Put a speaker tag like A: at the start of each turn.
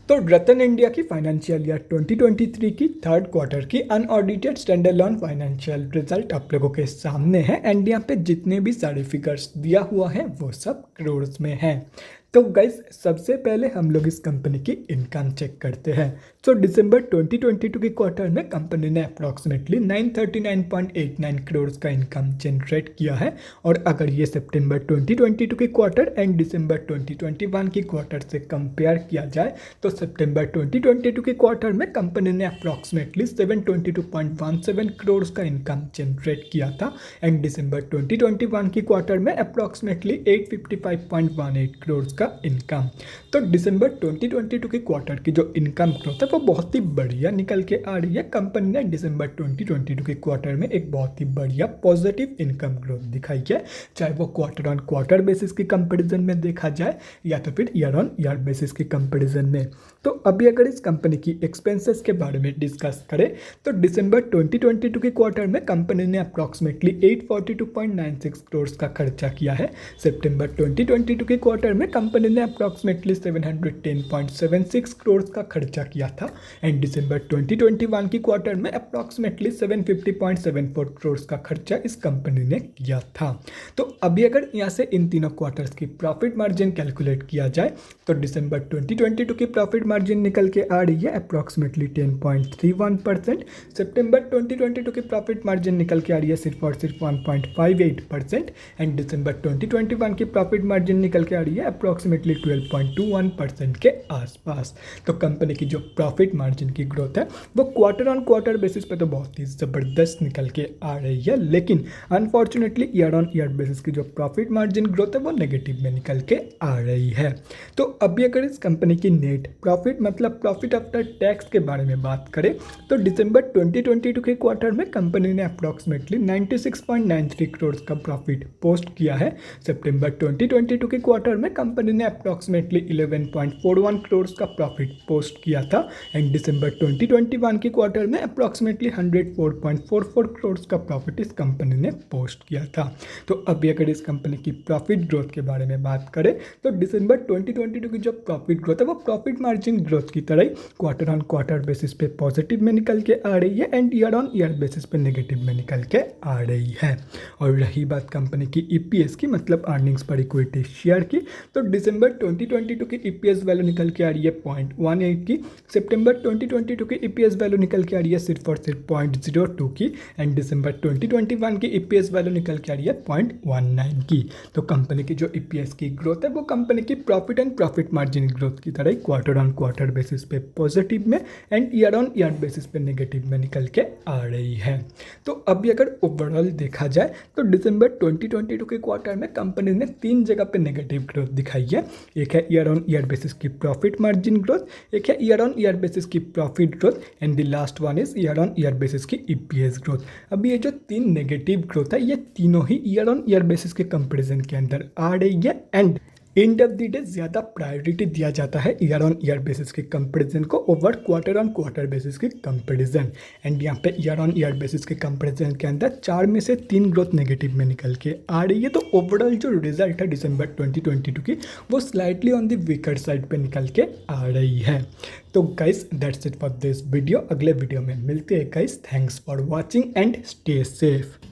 A: तो रतन इंडिया की financial year 2023 की थर्ड क्वार्टर की अनऑडिटेड स्टैंडअलोन फाइनेंशियल रिजल्ट आप लोगों के सामने है एंड यहाँ पे जितने भी सारे फिगर्स दिया हुआ है वो सब करोड़ में है। तो गाइस सबसे पहले हम लोग इस कंपनी की इनकम चेक करते हैं। तो दिसंबर 2022 के क्वार्टर में कंपनी ने अप्रॉक्सीमेटली 939.89 करोड़ का इनकम जनरेट किया है और अगर ये सितंबर 2022 के क्वार्टर एंड दिसंबर 2021 की क्वार्टर से कंपेयर किया जाए तो सितंबर 2022 के क्वार्टर में कंपनी ने अप्रॉक्सीमेटली 722.17 करोड़ का इनकम जनरेट किया था एंड दिसंबर 2021 की क्वार्टर में अप्रॉक्सीमेटली 855.18 करोड़ का इनकम। तो दिसंबर 2022 के क्वार्टर की जो इनकम ग्रोथ है वो बहुत ही बढ़िया निकल के आ रही है। कंपनी ने दिसंबर 2022 के क्वार्टर में एक बहुत ही बढ़िया पॉजिटिव इनकम ग्रोथ दिखाई है, चाहे वो क्वार्टर ऑन क्वार्टर बेसिस की कंपैरिजन में देखा जाए या तो फिर ईयर ऑन ईयर बेसिस की कंपैरिजन में। तो अभी अगर इस कंपनी की एक्सपेंसेस के बारे में डिस्कस करें तो दिसंबर 2022 के क्वार्टर में कंपनी ने अप्रॉक्सीमेटली 842.96 करोड़ का खर्चा किया है। सितंबर 2022 के क्वार्टर में कंपनी ने अप्रॉक्सीमेटली 710.76 करोड़ का खर्चा किया था एंड दिसंबर 2021 की क्वार्टर में अप्रॉक्सीमेटली 750.74 करोड़ का खर्चा इस कंपनी ने किया था। तो अभी अगर यहाँ से इन तीनों क्वार्टर्स की प्रॉफिट मार्जिन कैलकुलेट किया जाए तो दिसंबर 2022 की प्रॉफिट मार्जिन निकल के आ रही है अप्रॉक्सीमेटली 10.31%। सितंबर 2022 की प्रॉफिट मार्जिन निकल के आ रही है सिर्फ और सिर्फ 1.58% एंड दिसंबर 2021 की प्रॉफिट मार्जिन निकल के आ रही है अप्रॉक्सीमेटली 12.21% के आसपास। तो कंपनी की जो प्रॉफिट मार्जिन की ग्रोथ है वो क्वार्टर ऑन क्वार्टर बेसिस पे तो बहुत ही ज़बरदस्त निकल के आ रही है, लेकिन unfortunately year on year basis की जो प्रॉफिट मार्जिन ग्रोथ है वो नेगेटिव में निकल के आ रही है। तो अभी अगर इस कंपनी की नेट प्रॉफिट मतलब प्रॉफिट आफ्टर टैक्स के बारे में बात करें तो दिसंबर 2022 के क्वार्टर में कंपनी ने अप्रॉक्सीमेटली 96.93 करोड़ का प्रॉफिट पोस्ट किया है। सितंबर 2022 के क्वार्टर में कंपनी ने अप्रॉक्सीमेटली 11.41 करोड़ का प्रॉफिट पोस्ट किया था एंड दिसंबर 2021 के क्वार्टर में अप्रॉक्सीमेटली 104.44 करोड़ का प्रॉफिट इस कंपनी ने पोस्ट किया था। तो अभी अगर इस कंपनी की प्रॉफिट ग्रोथ के बारे में बात करें तो दिसंबर 2022 की जो प्रॉफिट ग्रोथ है वो प्रॉफिट मार्जिन ग्रोथ की तरह ही क्वार्टर ऑन क्वार्टर बेसिस पे पॉजिटिव में निकल के आ रही है and year on year basis पे नेगेटिव में निकल के आ रही है। और रही बात कंपनी की ईपीएस की मतलब अर्निंग्स पर इक्विटी शेयर की तो दिसंबर 2022 की ईपीएस वैल्यू निकल के आ रही है 0.18 की। सितंबर 2022 की ईपीएस वैल्यू निकल के आ रही है सिर्फ और सिर्फ 0.02 की एंड दिसंबर 2021 की ईपीएस वैल्यू निकल के आ रही है 0.19 की। तो कंपनी की जो ईपीएस की ग्रोथ है वो कंपनी की profit and profit margin growth की तरह क्वार्टर ऑन क्वार्टर बेसिस पे पॉजिटिव में and year on year basis पे नेगेटिव में निकल के आ रही है। तो अभी अगर ओवरऑल देखा जाए तो दिसंबर 2022 के क्वार्टर में कंपनी ने तीन जगह पे नेगेटिव ग्रोथ दिखाई है। एक है ईयर ऑन ईयर बेसिस की प्रॉफिट मार्जिन ग्रोथ, एक है ईयर ऑन ईयर बेसिस की profit growth and the last one is year on year basis की ईपीएस ग्रोथ। अभी ये जो तीन नेगेटिव ग्रोथ है ये तीनों ही ईयर ऑन ईयर बेसिस के कंपैरिजन के अंदर आ रही है and end of the day ज़्यादा प्रायोरिटी दिया जाता है ईयर ऑन ईयर बेसिस के कंपैरिजन को over quarter on quarter basis की कंपैरिजन। एंड यहाँ पे ईयर ऑन ईयर बेसिस के कंपैरिजन के अंदर 4 में से 3 ग्रोथ नेगेटिव में निकल के आ रही है। तो ओवरऑल जो रिजल्ट है दिसंबर 2022 की वो slightly on the weaker side पे निकल के आ रही है। तो guys that's it for this video. अगले वीडियो में मिलते हैं guys. Thanks for watching and stay safe.